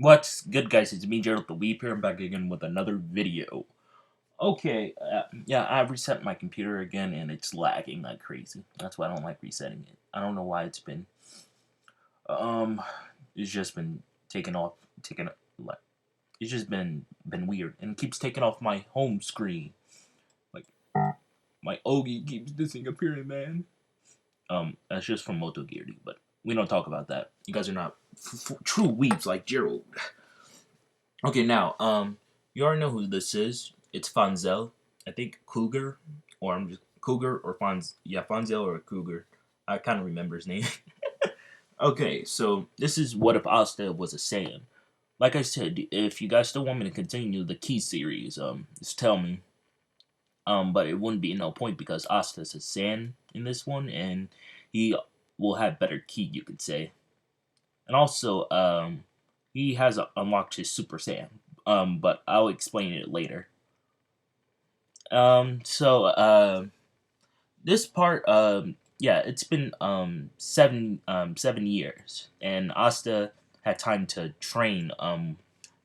What's good, guys? It's me, Gerald the Weep here. I'm back again with another video. Okay, yeah, I reset my computer again, and it's lagging like crazy. That's why I don't like resetting it. I don't know why it's been, um, it's just been taking off, like, it's just been weird, and it keeps taking off my home screen. Like, my Ogie keeps disappearing, man. That's just from Moto Geardy, but we don't talk about that. You guys are not true weeps like Gerald. Okay, now, you already know who this is. It's Fonzel. I think Cougar, or I'm just Cougar or Fonzel or Cougar. I kind of remember his name. Okay, so this is what if Asta was a Saiyan. Like I said, if you guys still want me to continue the Key series, just tell me. But it wouldn't be no point because Asta's a Saiyan in this one, and he will have better Ki, you could say. And also, he has unlocked his Super Saiyan. But I'll explain it later. So this part, yeah, it's been 7 years, and Asta had time to train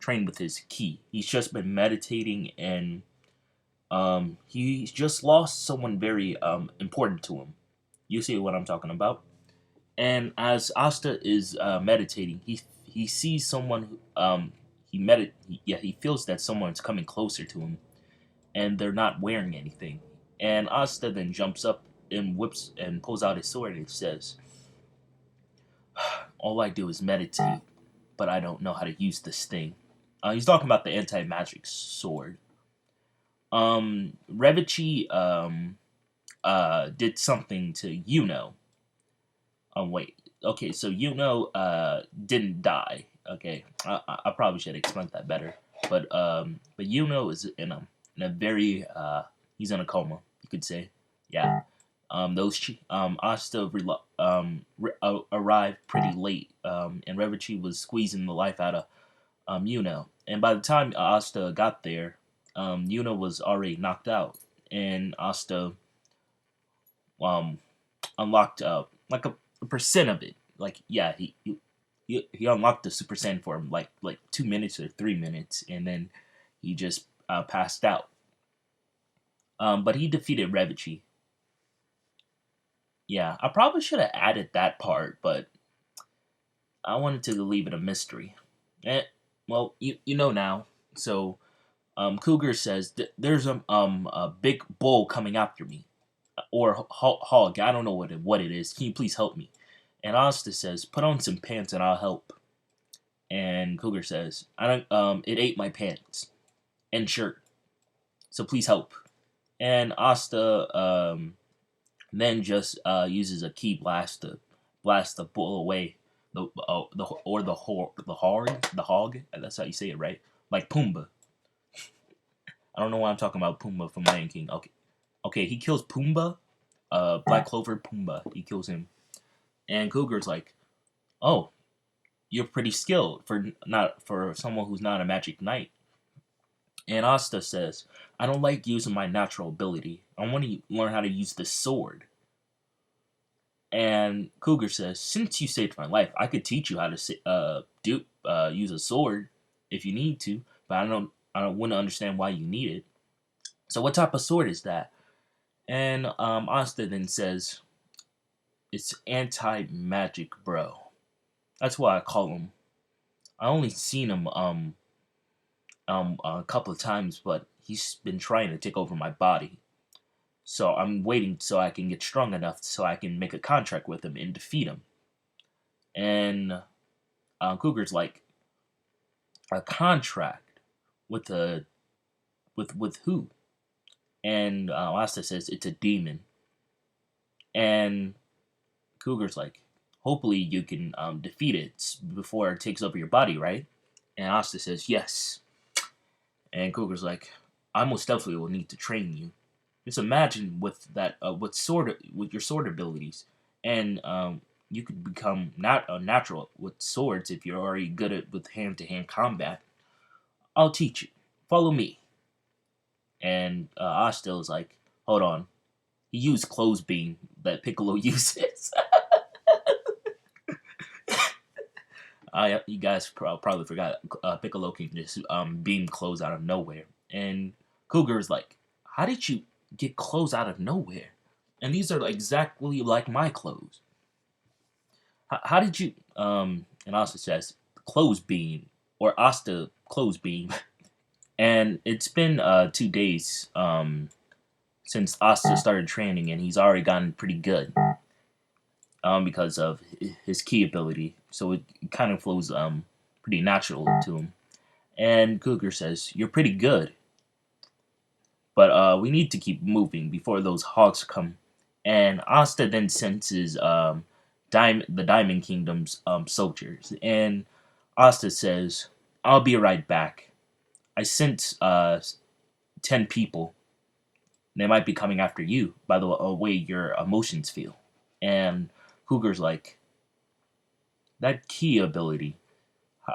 with his Ki. He's just been meditating, and he's just lost someone very important to him. You see what I'm talking about? And as Asta is meditating, he sees someone who he feels that someone's coming closer to him, and they're not wearing anything. And Asta then jumps up and whips and pulls out his sword and says, "All I do is meditate, but I don't know how to use this thing." He's talking about the anti-magic sword. Revici did something to Yuno. Wait. Okay, so didn't die. Okay, I probably should explain that better. But Yuno is in a very he's in a coma. You could say, yeah. Asta arrived pretty late. And Revici was squeezing the life out of Yuno. And by the time Asta got there, Yuno was already knocked out, and Asta um unlocked like a percent of it. Like yeah, he unlocked the Super Saiyan for him like 2 minutes or 3 minutes, and then he just passed out. But he defeated Revici. Yeah, I probably should have added that part, but I wanted to leave it a mystery. Eh, well, you know now. So Cougar says there's a big bull coming after me, or hog. I don't know what it is. Can you please help me? And Asta says, "Put on some pants and I'll help." And Cougar says, "I don't. It ate my pants and shirt, so please help." And Asta then just uses a key blast to blast the bull away. The hog. That's how you say it, right? Like Pumbaa. I don't know why I'm talking about Pumbaa from Lion King. Okay, he kills Pumbaa. Black Clover Pumbaa. He kills him, and Cougar's like, "Oh, you're pretty skilled for someone who's not a magic knight." And Asta says, "I don't like using my natural ability. I want to learn how to use the sword." And Cougar says, "Since you saved my life, I could teach you how to use a sword if you need to, but I don't wouldn't understand why you need it. So what type of sword is that?" And Asta then says, "It's anti-magic, bro. That's why I call him. I only seen him a couple of times, but he's been trying to take over my body. So I'm waiting so I can get strong enough so I can make a contract with him and defeat him." And Cougar's like, "A contract with with who?" And Asta says it's a demon. And Cougar's like, "Hopefully you can defeat it before it takes over your body, right?" And Asta says yes. And Cougar's like, "I most definitely will need to train you. Just imagine with that, with your sword abilities, and you could become not a natural with swords if you're already good at with hand-to-hand combat. I'll teach you. Follow me." And Asta is like, "Hold on. He used clothes beam that Piccolo uses." You guys probably forgot. Piccolo can just beam clothes out of nowhere, and Cougar's like, "How did you get clothes out of nowhere? And these are exactly like my clothes. How did you?" And Asta says, "Clothes beam or Asta clothes beam." And it's been 2 days since Asta started training, and he's already gotten pretty good because of his key ability. So it kind of flows pretty natural to him. And Cougar says, "You're pretty good, but we need to keep moving before those hogs come." And Asta then senses the Diamond Kingdom's soldiers, and Asta says, "I'll be right back. I sent 10 people. They might be coming after you by the way your emotions feel." And Cougar's like, "That key ability,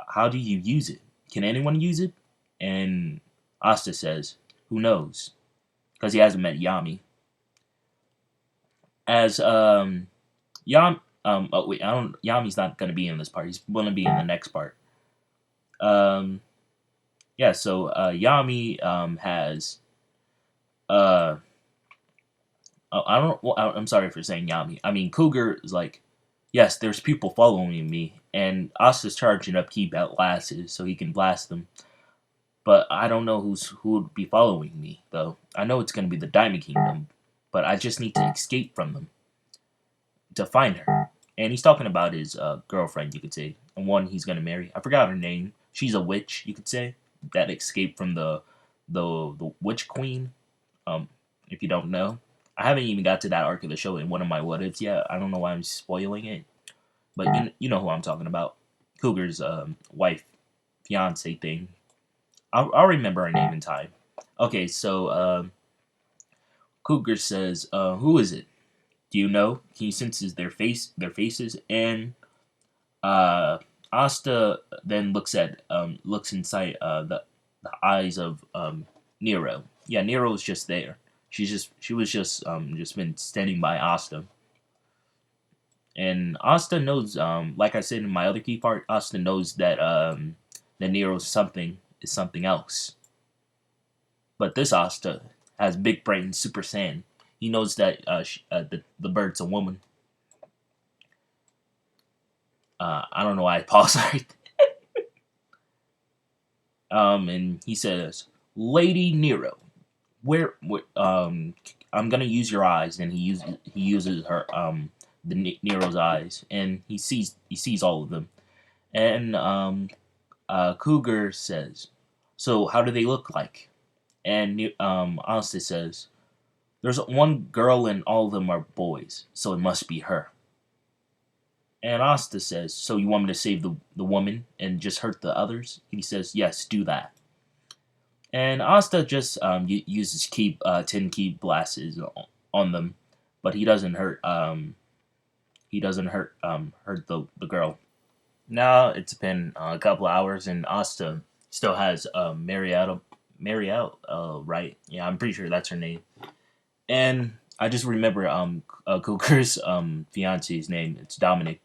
how do you use it? Can anyone use it?" And Asta says, "Who knows?" Because he hasn't met Yami. As oh wait, I don't. Yami's not gonna be in this part. He's gonna be in the next part. Um, yeah. So Yami has uh. I don't. Well, I'm sorry for saying Yami. I mean, Cougar is like, "Yes, there's people following me," and Asta's charging up key blasts so he can blast them. But I don't know who would be following me though. I know it's gonna be the Diamond Kingdom, but I just need to escape from them to find her. And he's talking about his girlfriend, you could say, and one he's gonna marry. I forgot her name. She's a witch, you could say, that escaped from the witch queen. Um, if you don't know, I haven't even got to that arc of the show in one of my what ifs yet. I don't know why I'm spoiling it, but you know who I'm talking about. Cougar's wife, fiance thing. I'll remember her name in time. Okay, so Cougar says, "Who is it? Do you know?" He senses their faces, and uh, Asta then looks inside the eyes of Nero. Yeah, Nero's just there. She was just been standing by Asta, and Asta knows. Like I said in my other key part, Asta knows that Nero's something is something else. But this Asta has big brain, super saiyan. He knows that the bird's a woman. I don't know why I paused right and he says, "Lady Nero, I'm gonna use your eyes." And he uses her Nero's eyes, and he sees all of them. And Cougar says, "So how do they look like?" And Asta says, "There's one girl and all of them are boys, so it must be her." And Asta says, "So you want me to save the woman and just hurt the others?" And he says, "Yes, do that." And Asta just uses 10 key blasts on them, but he doesn't hurt the girl. Now it's been a couple hours, and Asta still has Marielle, right? Yeah, I'm pretty sure that's her name. And I just remember Cougar's fiance's name. It's Dominic.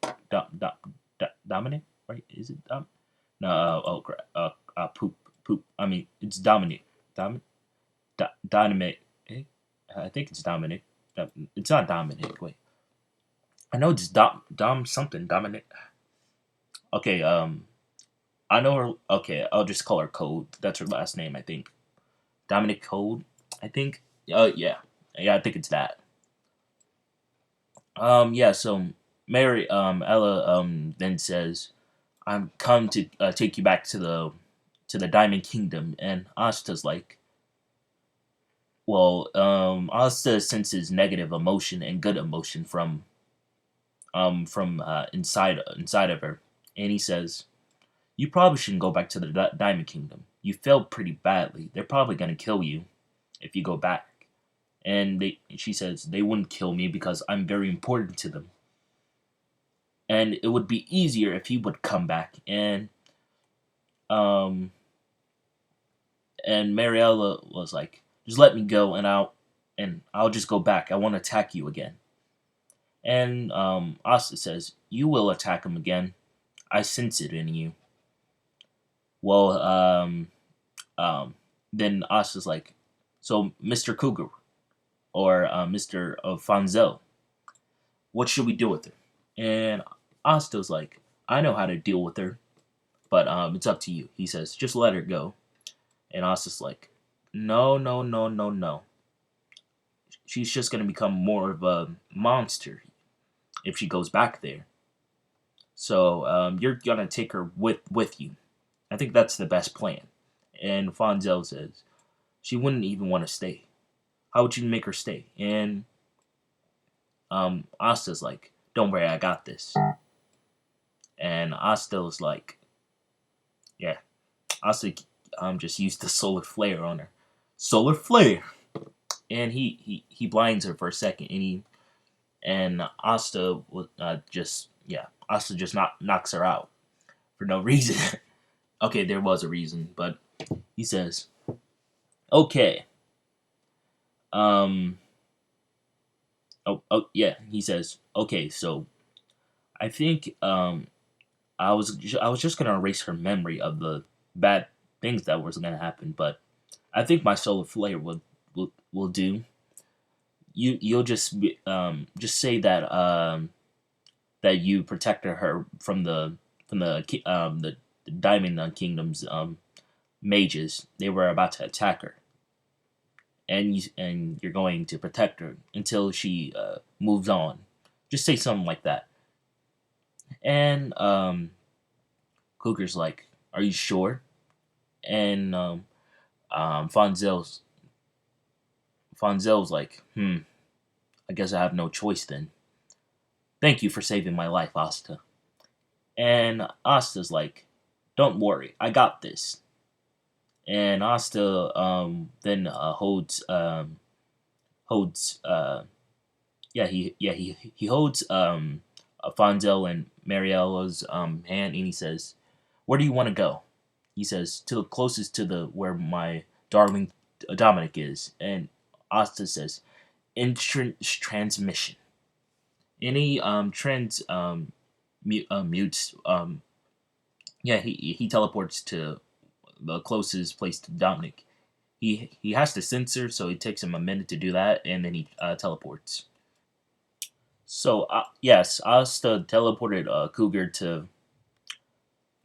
Dominic, right? Is it No, oh crap. Poop. I mean, it's Dominic. Dominic. Eh? I think it's Dominic. It's not Dominic. Wait. I know it's Dom something. Dominic. Okay. I know her. Okay, I'll just call her Code. That's her last name, I think. Dominic Code. I think. Yeah. Yeah, I think it's that. Yeah. So Mary. Ella. Then says, "I'm come to take you back to the Diamond Kingdom." And Asta's like, well, Asta senses negative emotion and good emotion from inside of her, and he says, "You probably shouldn't go back to the Diamond Kingdom. You failed pretty badly. They're probably gonna kill you if you go back." And she says, "They wouldn't kill me because I'm very important to them, and it would be easier if he would come back." Um, and Mariella was like, "Just let me go, and I'll just go back. I won't attack you again." And Asta says, "You will attack him again. I sense it in you. Well, um, then Asta's like, so Mr. Cougar or Mr. Fonzel, what should we do with her? And Asta's like, I know how to deal with her, but it's up to you. He says, just let her go. And Asta's like, no, no, no, no, no. She's just gonna become more of a monster if she goes back there. So you're gonna take her with you. I think that's the best plan. And Fonzel says she wouldn't even want to stay. How would you make her stay? And Asta's like, don't worry, I got this. And Asta's like, yeah, Asta just used the solar flare on her. Solar flare, and he blinds her for a second, and Asta Asta just knocks her out for no reason. Okay, there was a reason, but he says, okay, um, yeah, he says, okay, so I think I was just gonna erase her memory of the bad things that was gonna happen, but I think my solar flare will do. You'll just say that that you protected her from the Diamond Kingdom's mages. They were about to attack her, and you're going to protect her until she moves on. Just say something like that. And Cougar's like, "Are you sure?" And Fonzel's like, I guess I have no choice then. Thank you for saving my life, Asta. And Asta's like, don't worry, I got this. And Asta then holds he holds Fonzel and Mariella's hand, and he says, "Where do you want to go?" He says, "To the closest to the where my darling Dominic is." And Asta says, "Entrance transmission." Any trans mutes he teleports to the closest place to Dominic. He has to censor, so it takes him a minute to do that, and then he teleports. So yes, Asta teleported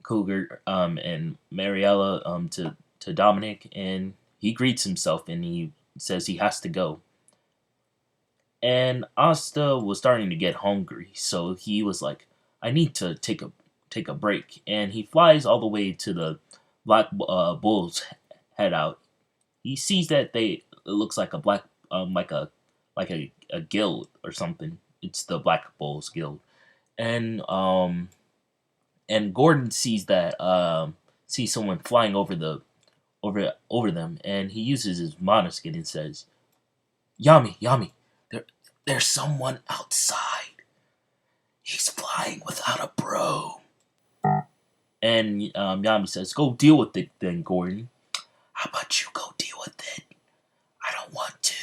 Cougar and Mariella to Dominic, and he greets himself and he says he has to go. And Asta was starting to get hungry, so he was like, "I need to take a break." And he flies all the way to the Black Bull's head out. He sees that it looks like a black a guild or something. It's the Black Bulls Guild, and Gordon sees that sees someone flying over them, and he uses his monoskin and says, "Yami, Yami, there there's someone outside. He's flying without a broom." And Yami says, "Go deal with it then, Gordon." "How about you go deal with it? I don't want to."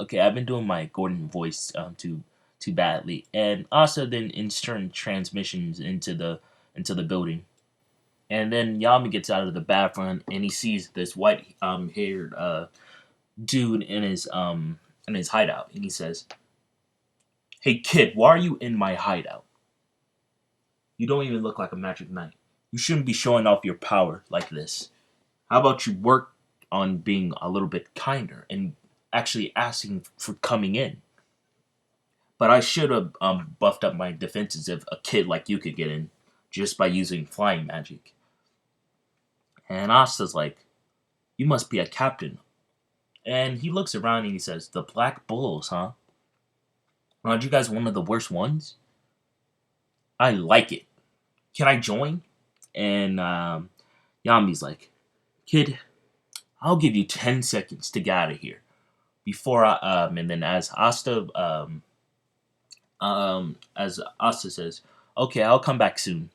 Okay, I've been doing my Gordon voice too badly, and also then insert transmissions into the building. And then Yami gets out of the bathroom and he sees this white haired dude in his hideout, and he says, "Hey kid, why are you in my hideout? You don't even look like a magic knight. You shouldn't be showing off your power like this. How about you work on being a little bit kinder and actually asking for coming in? But I should have buffed up my defenses if a kid like you could get in just by using flying magic." And Asta's like, "You must be a captain." And he looks around and he says, "The Black Bulls, huh? Aren't you guys one of the worst ones? I like it. Can I join?" And Yami's like, "Kid, I'll give you 10 seconds to get out of here. Before and then as Asta says, "Okay, I'll come back soon."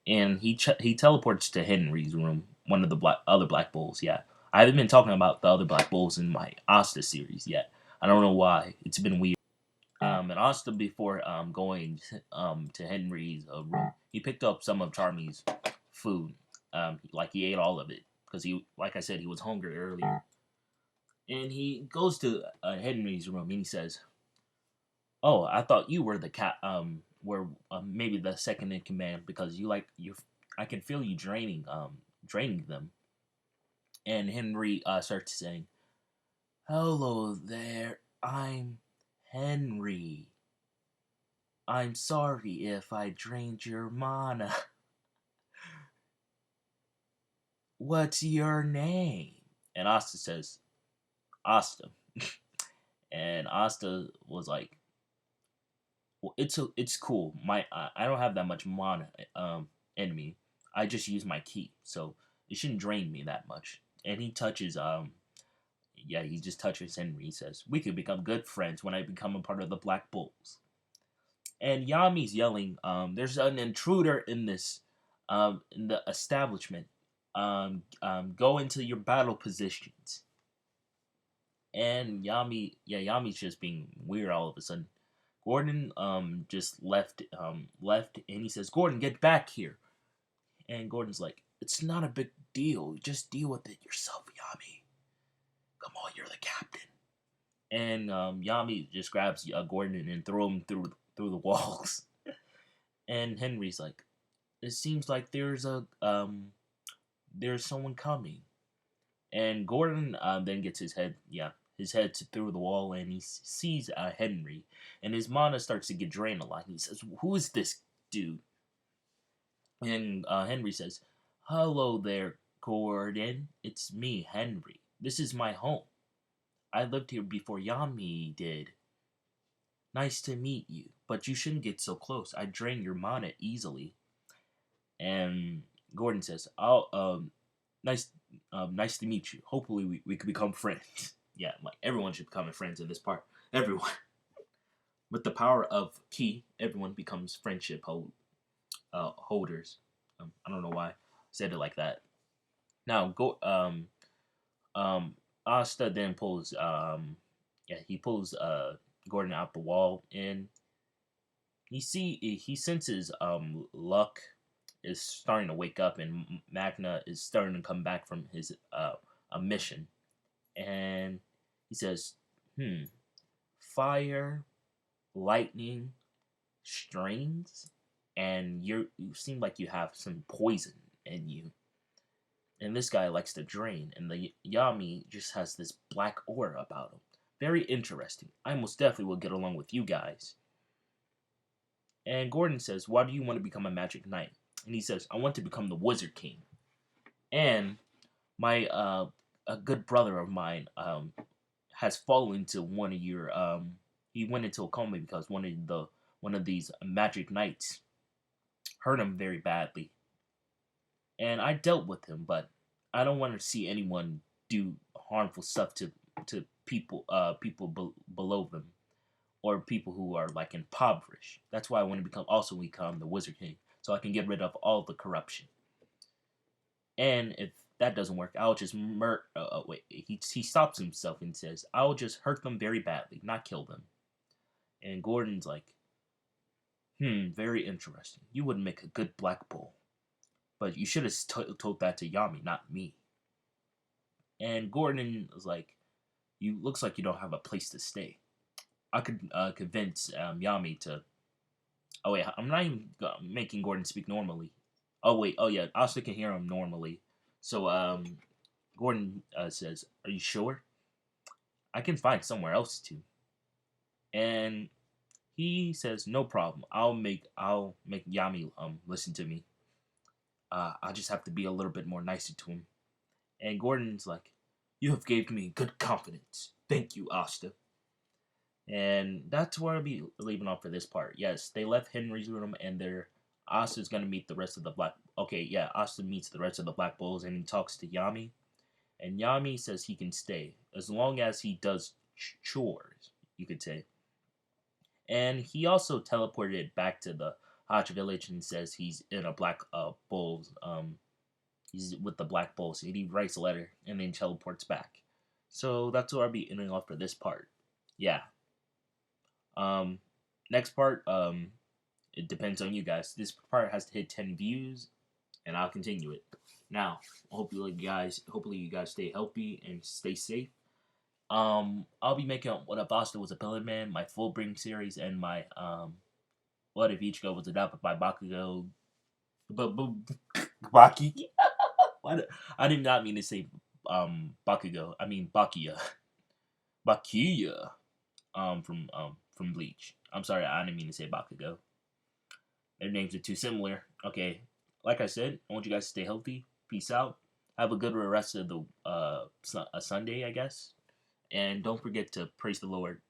And he teleports to Henry's room, one of the other Black Bulls. Yeah, I haven't been talking about the other Black Bulls in my Asta series yet. I don't know why. It's been weird. And Asta, before going to Henry's room, he picked up some of Charmy's food. Like he ate all of it because like I said, he was hungry earlier. And he goes to Henry's room and he says, "Oh, I thought you were the were maybe the second in command because you. I can feel you draining them." And Henry starts saying, "Hello there, I'm Henry. I'm sorry if I drained your mana. What's your name?" And Asta says, "Asta." And Asta was like, "Well, it's cool. I don't have that much mana in me. I just use my key, so it shouldn't drain me that much." And he touches yeah, he just touches Henry. He says, "We could become good friends when I become a part of the Black Bulls." And Yami's yelling, "There's an intruder in the establishment. Go into your battle positions." And Yami's just being weird all of a sudden. Gordon just left, and he says, "Gordon, get back here." And Gordon's like, "It's not a big deal. Just deal with it yourself, Yami. Come on, you're the captain." And Yami just grabs Gordon and throw him through the walls. And Henry's like, "It seems like there's someone coming." And Gordon then gets his head through the wall, and he sees Henry, and his mana starts to get drained a lot. He says, "Who is this dude?" And Henry says, "Hello there, Gordon. It's me, Henry. This is my home. I lived here before Yami did. Nice to meet you, but you shouldn't get so close. I drain your mana easily." And Gordon says, "Oh, nice, nice to meet you. Hopefully, we can become friends." Yeah, like everyone should become friends in this part. Everyone, with the power of key, everyone becomes holders. I don't know why I said it like that. Now go. Asta then pulls. He pulls Gordon out the wall, and he senses Luck is starting to wake up, and Magna is starting to come back from his a mission, and he says, fire, lightning, strings, and you seem like you have some poison in you." And this guy likes to drain, and the Yami just has this black aura about him. Very interesting. I most definitely will get along with you guys. And Gordon says, "Why do you want to become a magic knight?" And he says, "I want to become the Wizard King. And my a good brother of mine has fallen into one of your he went into a coma because one of these magic knights hurt him very badly. And I dealt with him, but I don't want to see anyone do harmful stuff to people below them, or people who are like impoverished. That's why I want to become the Wizard King, so I can get rid of all the corruption. And if that doesn't work, I'll just wait." He stops himself and says, "I'll just hurt them very badly, not kill them." And Gordon's like, very interesting. You would make a good Black Bull, but you should have told that to Yami, not me." And Gordon was like, "You looks like you don't have a place to stay. I could convince Yami to." Oh wait, I'm not even making Gordon speak normally. Oh wait, oh yeah, Asta can hear him normally. So Gordon says, "Are you sure? I can find somewhere else to." And he says, "No problem. I'll make Yami listen to me. I'll just have to be a little bit more nicer to him." And Gordon's like, "You have gave me good confidence. Thank you, Asta." And that's where I'll be leaving off for this part. Yes, they left Henry's room, and Asta's gonna meet the rest of the Black. Okay, yeah, Asta meets the rest of the Black Bulls, and he talks to Yami. And Yami says he can stay as long as he does chores, you could say. And he also teleported back to the Hodge village and says he's in a Black Bulls. He's with the Black Bulls. And he writes a letter and then teleports back. So that's where I'll be ending off for this part. Yeah. Um, next part, it depends on you guys. This part has to hit 10 views, and I'll continue it. Now, hopefully you guys stay healthy and stay safe. I'll be making What If Asta Was a Pillar Man, my full bring series, and my What If Ichigo Was Adopted by Bakugo. Baki. What? I did not mean to say Bakugo. I mean Bakia. Bakia. From Bleach. I'm sorry, I didn't mean to say Bakugo. Their names are too similar. Okay, like I said, I want you guys to stay healthy. Peace out. Have a good rest of the Sunday, I guess. And don't forget to praise the Lord.